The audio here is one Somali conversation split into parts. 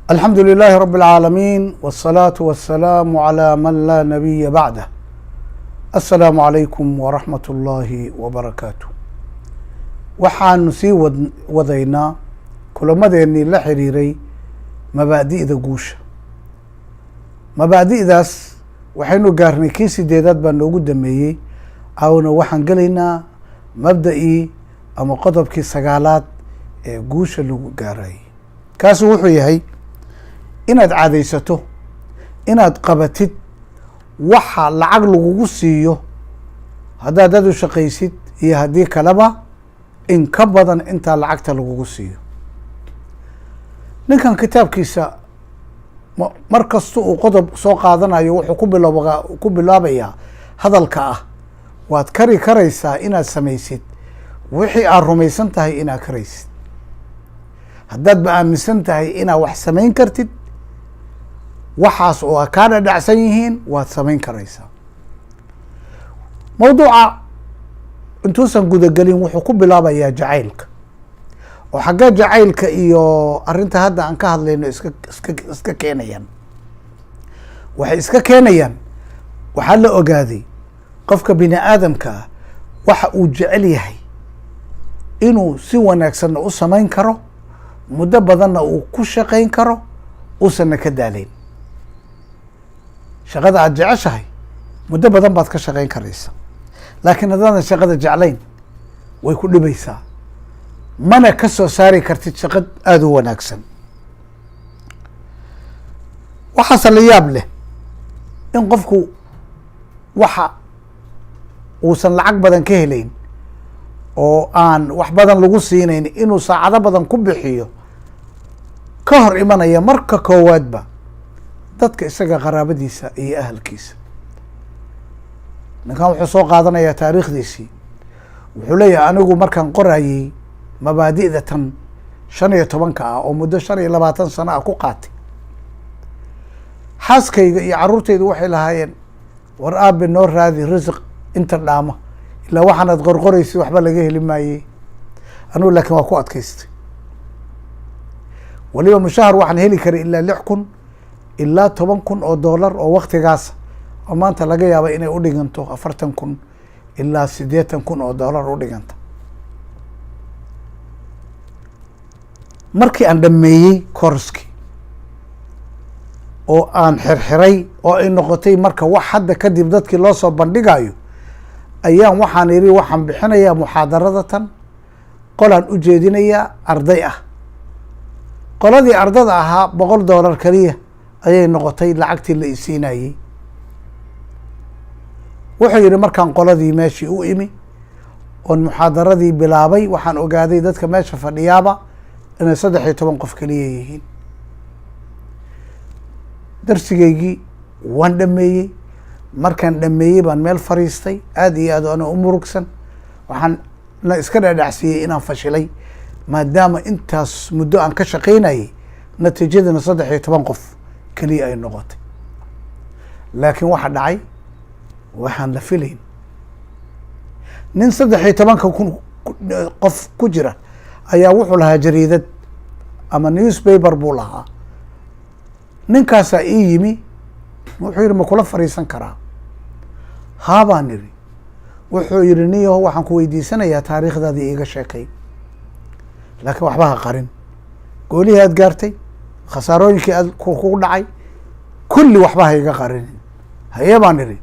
الحمد لله رب العالمين والصلاة والسلام على من لا نبي بعده. السلام عليكم ورحمة الله وبركاته. waxaanu sii wadaynaa kulamadeenii la xiriiray mabaadi'da guusha. mabaadi'daas waxaynu gaarnay kii sideedaad baa noogu dameeyey. awna waxaan gelaynaa mabda'ii ama qodobkii sagaalaad ee guusha lagu gaarayay. kaasi wuxuu yahay inaad caadaysato inaad qabatid waxa lacag lagugu siiyo haddaad dad u shaqaysid iyo haddii kaleba in ka badan intaa lacagta lagugu siiyo. ninkan kitaabkiisa mar kasta uu qodob soo qaadanayo wuxuu ku bilaabayaa hadalka ah waad kari karaysaa inaad samaysid wixii aad rumaysan tahay inaad karaysid. haddaad ba aaminsan tahay inaad wax samayn kartid waxaas oo a kaa dhadhacsan yihiin waad samayn karaysaa. mawduuca intuusan gudagelin wuxuu ku bilaabayaa jacaylka oo xagga jacaylka iyo arrinta hadda aan ka hadlayno iska keenayaan. waxay iska keenayaan waxaa la ogaaday qofka bini aadamka ah waxa uu jecel yahay inuu si wanaagsanna u samayn karo muddo badanna uu ku shaqayn karo uusanna ka daalayn. shaqada aad jeceshahay muddo badan baad ka shaqayn karaysa laakiin haddaadan shaqada jeclayn way ku dhibaysaa mana ka soo saari kartid shaqo aada u wanaagsan. waxaase la yaab leh in qofku waxa uusan lacag badan ka helayn oo aan wax badan lagu siinayn inuu saacado badan ku bixiyo ka hor imanaya marka koowaadba dadka isaga qaraabadiisa iyo ahalkiisa. ninkan wuxuu soo qaadanayaa taariikhdiisii. wuxuu leeyahay anigu markaan qorayey mabaadi'da tan 15 ah oo muddo 25 sano ah ku qaatay xaaskayga iyo carruurtaydu waxay lahaayeen war aabe noo raadi risiq inta dhaama ilaa waxaanaad qorqoraysid waxba laga heli maayey. anugu laakiin waa ku adkaystay. waliba mushahar waxaan heli karay ilaa 6,000 ilaa 10,000 oo dollar oo waktigaas oo maanta laga yaaba inay u dhiganto 40,000 ilaa 80,000 oo dollar u dhiganta. markii aan dhameeyey kooraskii oo aan xirxiray oo ay noqotay marka wax hadda kadib dadkii loo soo bandhigayo ayaan waxaan yidhi waxaan bixinayaa muxaadarada tan qolaan u jeedinayaa arday ah. qoladii ardada ahaa $100 kaliya ayay noqotay lacagtii la isiinayey. wuxuu yidhi markaan qoladii meeshii u imi oon muxaadaradii bilaabay waxaan ogaaday dadka meesha fadhiyaaba inay 13 qof kaliya yihiin. darsigaygii waan dhameeyey. markaan dhameeyey baan meel fariistay aada iyo aad ana u murugsan. waxaan la iska dhadhacsiiyey inaan fashilay maadaama intaas muddo aan ka shaqaynayay natiijadana 13 qof keliya ay noqotay. laakiin waxa dhacay waxaan la filayn. nin 13 qof ku jira ayaa wuxuu lahaa jariidad ama newspaper buu lahaa. ninkaasaa ii yimi wuxuu yidhi ma kula fariisan karaa? haa baan idhi. wuxuu yidhi niyaho waxaan ku weydiisanayaa taariikhdaadii iiga sheekay laakiin waxba ha qarin. goolihii aad gaartay khasaarooyinkii aad kugu dhacay kulli waxba ha iga qarinin. haye baan idhi.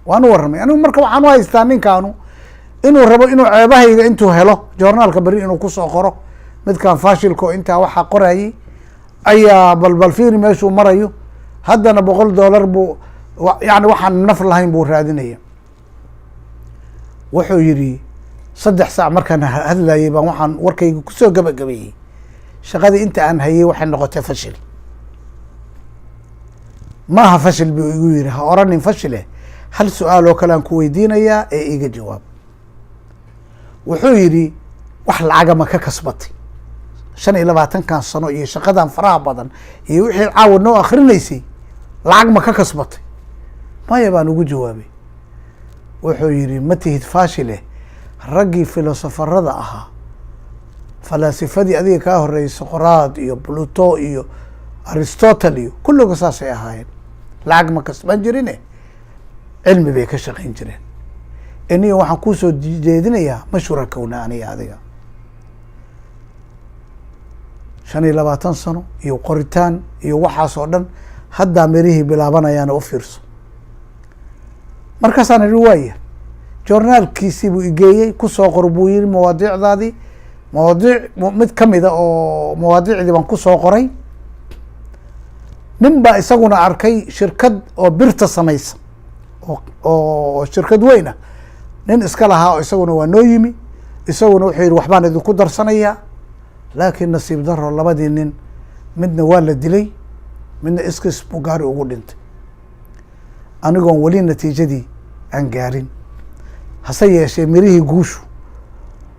waan u warramay. anigu marka waxaan u haystaa ninkaanu inuu rabo inuu ceebahayga intuu helo joornaalka beri inuu kusoo qoro midkaan fashilka oo intaa waxaa qorayay ayaa balbal fiiri meeshuu marayo haddana $100 buu yani waxaan naf lahayn buu raadinaya. wuxuu yidhi 3 saac markaan hadlayay baan waxaan warkayga kusoo gabagabeeyey shaqadii inta aan hayay waxay noqotay fashil. maaha fashil buu igu yidhi ha oranin fashile hal su-aal oo kale aan ku weydiinayaa ee iga jawaab. wuxuu yidhi wax lacaga ma ka kasbatay 25 sano iyo shaqadan faraha badan iyo wixii caawa noo akhrinaysay lacag ma ka kasbatay? maya baan ugu jawaabay. wuxuu yidhi ma tihid faashile, raggii filosofarada ahaa, falaasifadii adiga kaa horreeyay, Soqraad iyo Pluto iyo Aristotle iyo kulliga saasay ahaayeen, lacag ma kasban jirine cilmi bay ka shaqayn jireen. iniyo waxaan kuusoo jeedinayaa ma shurakowna aniga adiga. 25 sano iyo qoritaan iyo waxaas oo dhan haddaa mirihii bilaabanayaana u fiirso. markaasaan idhi waaya, joornaalkiisii buu igeeyey, kusoo qor buu yidhi mawaadiicdaadii. mawaadiic mid ka mida oo mawaadiicdii baan kusoo qoray. nin baa isaguna arkay shirkad oo birta samaysa oo shirkad weyn ah, nin iska lahaa oo isaguna waa noo yimi. isaguna wuxuu yidhi waxbaan idinku darsanayaa. laakiin nasiib daro labadii nin midna waa la dilay, midna iskis buu gaari ugu dhintay, anigoon weli natiijadii aan gaarin. hase yeeshee mirihii guushu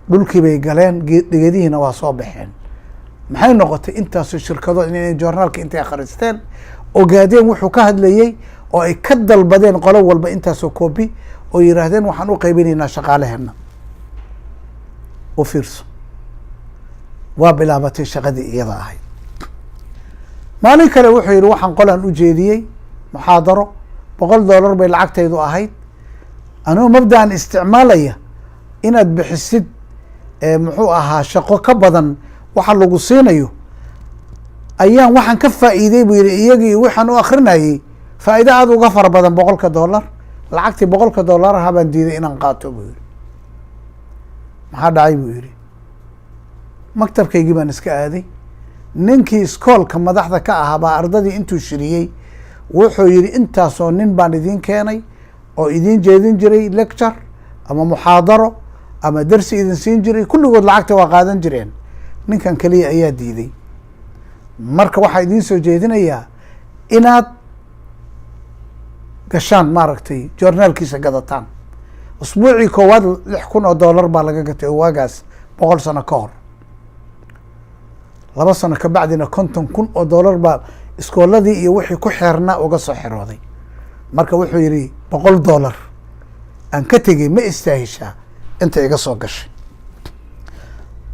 dhulkii bay galeen, dhegedihiina waa soo baxeen. maxay noqotay intaasoo shirkado inay joornaalka intay akhristeen ogaadeen wuxuu ka hadlayey oo ay ka dalbadeen qolo walba intaasoo koobi oo yidhaahdeen waxaan u qaybinaynaa shaqaalaheena. u fiirso, waa bilaabatay shaqadii iyada ahayd. maalin kale wuxuu yidhi waxaan qolaan u jeediyey muxaadaro, $100 bay lacagtaydu ahayd. anuu mabdaan isticmaalaya inaad bixisid muxuu ahaa shaqo ka badan waxa lagu siinayo, ayaan waxaan ka faa'iiday buu yidhi iyagii waxaan u akrinayay faa'iido aad uga fara badan $100. lacagtii $100 ahaa baan diiday inaan qaato buu yidhi. maxaa dhacay buu yidhi, maktabkaygii baan iska aaday. ninkii iskoolka madaxda ka ahaa baa ardadii intuu shiriyey wuxuu yidhi intaasoo nin baan idiin keenay oo idiin jeedin jiray lecture ama muxaadaro ama darsi idin siin jiray, kulligood lacagta waa qaadan jireen, ninkan keliya ayaa diiday. marka waxaa idiin soo jeedinayaa inaad gashaan maaragtay joornaalkiisa gadataan. usbuucii koowaad $6,000 baa laga gatay oo waagaas 100 sano ka hor. 2 sano ka bacdina $50,000 baa iskooladii iyo wixii ku xeernaa uga soo xirooday. marka wuxuu yidhi $100 aan ka tegey ma istaahishaa inta iga soo gashay.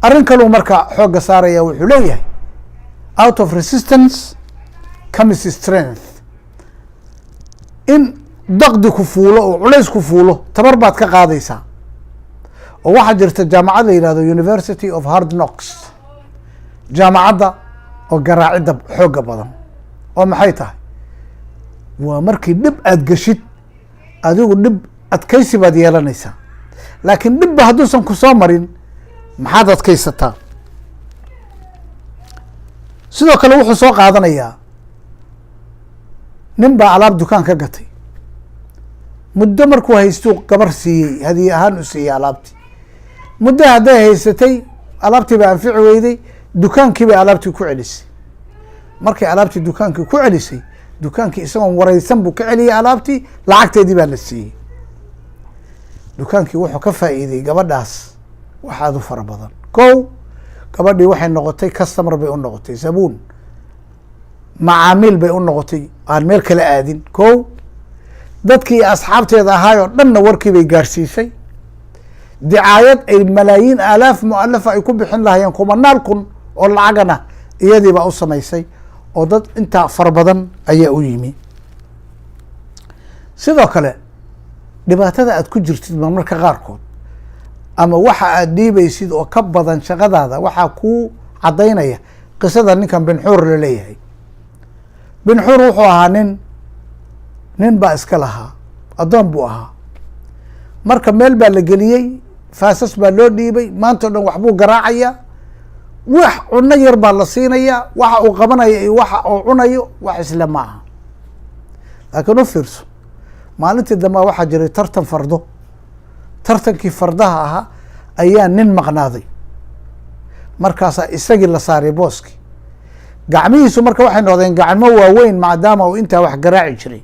arrin kaluu marka xoogga saaraya wuxuu leeyahay out of resistance comes strength. in daqdi ku fuulo oo culays ku fuulo tabar baad ka qaadaysaa. oo waxaa jirta jaamacad la yidhahdo University of Hard Knocks, jaamacadda oo garaacidda xoogga badan. oo maxay tahay? waa markii dhib aad geshid adigu dhib adkaysi baad yeelanaysaa, laakiin dhibba hadduusan ku soo marin maxaad adkaysataa? sidoo kale wuxuu soo qaadanayaa nin baa alaab dukaan ka gatay, muddo markuu haystuu gabar siiyey, hadiye ahaan u siiyey alaabtii. muddo hadday haysatay alaabtii baa anfici weyday, dukaankii bay alaabtii ku celisay. markay alaabtii dukaankii ku celisay, dukaankii isagoon waraysan buu ka celiyey alaabtii, lacagteedii baa la siiyey. dukaankii wuxuu ka faa'iiday gabadhaas wax aad u fara badan. kow, gabadhii waxay noqotay customer bay u noqotay, zabuun, macaamiil bay u noqotay aan meel kala aadin. kow, dadkii asxaabteeda ahaay oo dhanna warkii bay gaarsiisay. dicaayad ay malaayiin aalaaf mu'alafa ay ku bixin lahaayeen 10,000 oo lacagana iyadii baa u samaysay, oo dad intaa fara badan ayaa u yimi. sidoo kale dhibaatada aad ku jirtid marmarka qaarkood ama waxa aad dhiibaysid oo ka badan shaqadaada waxaa kuu caddaynaya qisada ninkan binxuur la leeyahay. binxuur wuxuu ahaa nin baa iska lahaa, addoon buu ahaa. marka meel baa la geliyey, faasas baa loo dhiibay, maanta o dhan waxbuu garaacayaa, wax cunno yar baa la siinayaa, waxa uu qabanayo iyo waxa uu cunayo wax isle ma aha. laakiin u fiirso, maalintii dambe waxaa jiray tartan fardo. tartankii fardaha ahaa ayaa nin maqnaaday, markaasaa isagii la saaray booskii. gacmihiisu marka waxay noqdeen gacmo waaweyn maadaama uu intaa wax garaaci jiray,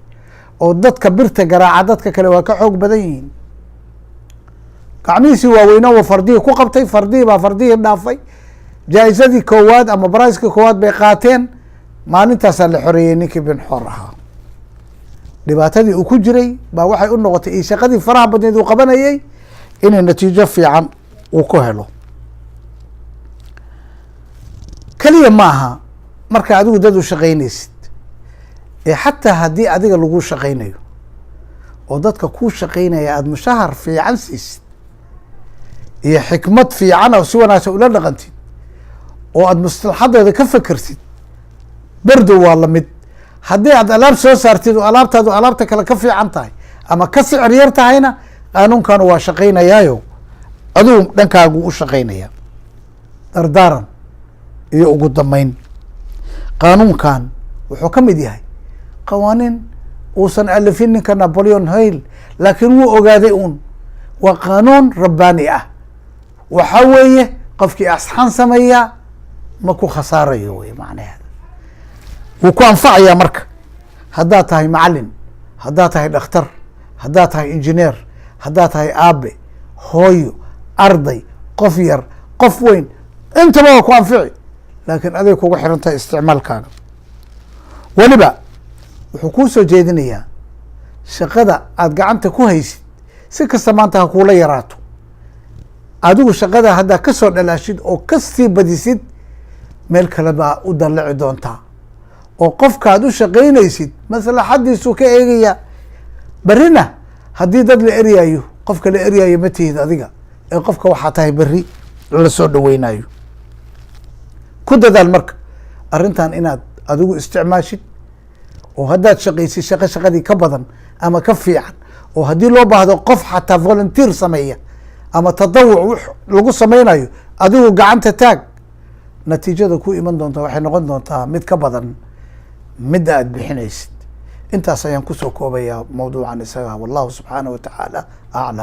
oo dadka birta garaaca dadka kale waa ka xoog badan yihiin. gacmihiisii waaweyna uu fardihii ku qabtay, fardihii baa fardihii dhaafay, jaa-isadii koowaad ama baraiska koowaad bay qaateen, maalintaasaa la xoreeyey ninkii bin xor ahaa. dhibaatadii uu ku jiray baa waxay u noqotay iyo shaqadii faraha badneed uu qabanayay inay natiijo fiican uu ku helo. keliya ma aha marka adigu dad u shaqaynaysid, ee xataa haddii adiga lagu shaqaynayo oo dadka kuu shaqaynaya aada mushahar fiican siisid iyo xikmad fiican oo si wanaagsan ula dhaqantid oo aada maslaxadeeda ka fekertid, berdo waa lamid. haddii aad alaab soo saartid oo alaabtaadu alaabta kale ka fiican tahay ama ka sicir yar tahayna, qaanuunkanu waa shaqaynayaayo aduu dhankaagu u shaqaynaya. dardaaran iyo ugu dambeyn, qaanuunkan wuxuu ka mid yahay qawaaniin uusan alifin ninka Napoleon Hill, laakiin wuu ogaaday uun waa qaanuun rabbaani ah. waxa weeye qofkii asxaan sameeya ma ku khasaarayo wey macnaheeda, wuu ku anfacayaa. marka haddaad tahay macalin, haddaad tahay dhakhtar, haddaad tahay injineer, haddaad tahay aabe, hooyo, arday, qof yar, qof weyn, intaba waa ku anfici, laakiin aday kugu xiran tahay isticmaalkaaga. weliba wuxuu kuu soo jeedinayaa shaqada aada gacanta ku haysid si kasta maanta ha kuula yaraato, adigu shaqada haddaa ka soo dhalaashid oo kasii badisid, meel kale baa u dallaci doontaa oo qofkaad u shaqaynaysid maslaxadiisuu ka eegaya. berrina haddii dad la eryaayo, qofka la eryaayo ma tihid adiga, ee qofka waxaa tahay berri la soo dhaweynayo. ku dadaal marka arrintan inaad adigu isticmaashid, oo haddaad shaqaysid shaqo shaqadii ka badan ama ka fiican, oo haddii loo baahdo qof xataa volunteer sameeya ama tadawuc lagu sameynayo, adigu gacanta taag, natiijada ku iman doonta waxay noqon doontaa mid ka badan midda aad bixinaysid. intaas ayaan kusoo koobayaa mawduucan isaga. wallahu subxaanahu wa tacaala aclam.